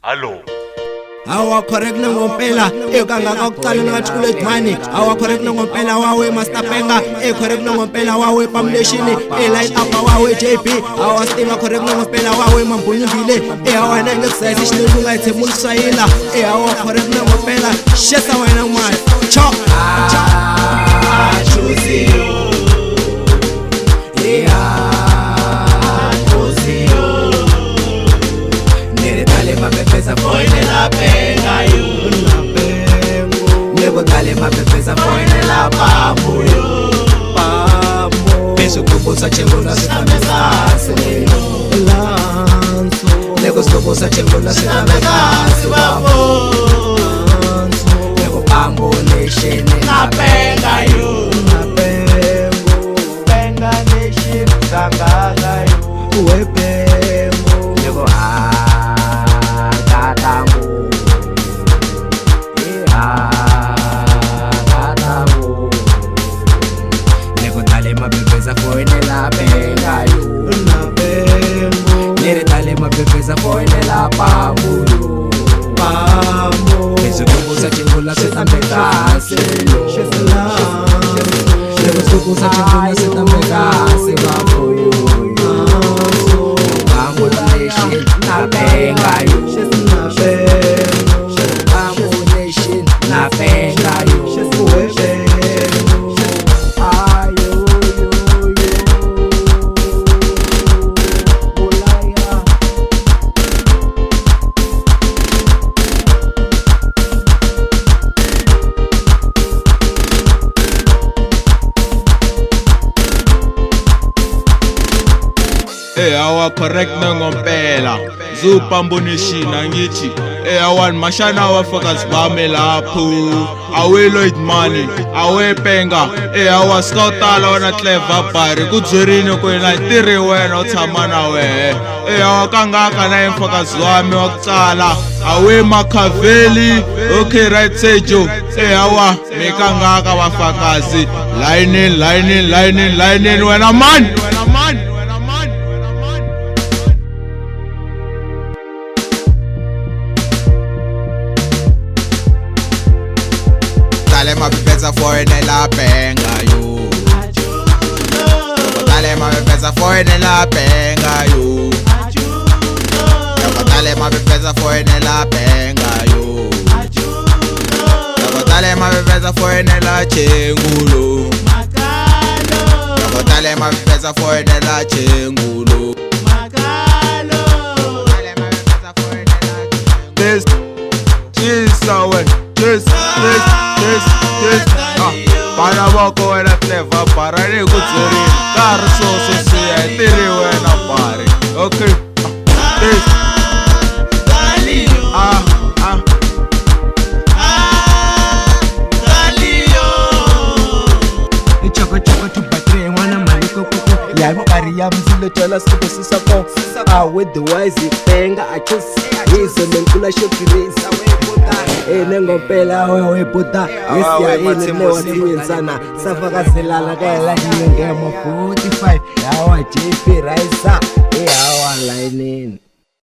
Hallo. Awa correct ngompela ekangaka kuqala ngathi kule money awa correct ngompela wawe Master Penga correct ngompela wawe Pamnation light up wawe JB awa stima correct ngompela wawe Mambonyindile awa na ngekusayisa ishinunga ithemula sayila awa correct ngompela shesa wena manje cho choose you mapepeza foine la penga yo Nego dale mapepeza foine la pambo yo Beso kubo sa chengona sita megase Nego kubo sa chengona sita megase Nego pambo nation la penga yo Penga nation sangaga yo Wepembo Nego mapepeza foine la penga yo Nere dale mapepeza foine la pambo yo Beso kubo sa chengula seta megase Beso kubo sa chengula seta megase babo yo Pambo nation la penga yo Pambo nation la penga yo awa correct ngompela Zupambonation angithi awan mashana wafakazi bami lapho awe Lloyd money awe Penga awa Scoutala wena Clever Bari kudzwerini kwena tirhi wena utshama na wehe awa kangaka na mfakazi wami wakucala awe Makaveli okay right Sejo awa mikangaka wafakazi line wena man Dale mapepeza foine la penga yo Dale mapepeza foine la penga yo Dale mapepeza foine la penga yo Dale mapepeza foine la chengulo Dale mapepeza foine la chengulo This is our Yes. Bana bako wena Clever Bari ni kudzwerini Kari so siya tiri wena Bari okay this Choko tu battery wana maliko kuku Ya mbari ya mzilo chola sipo sisako with the wise penga I just Hizo menkula shokirisa nengompela wewe puta wesiya lewa sinyenzana safakazelala kayela ngema 45 yawa JP Raisa yawa line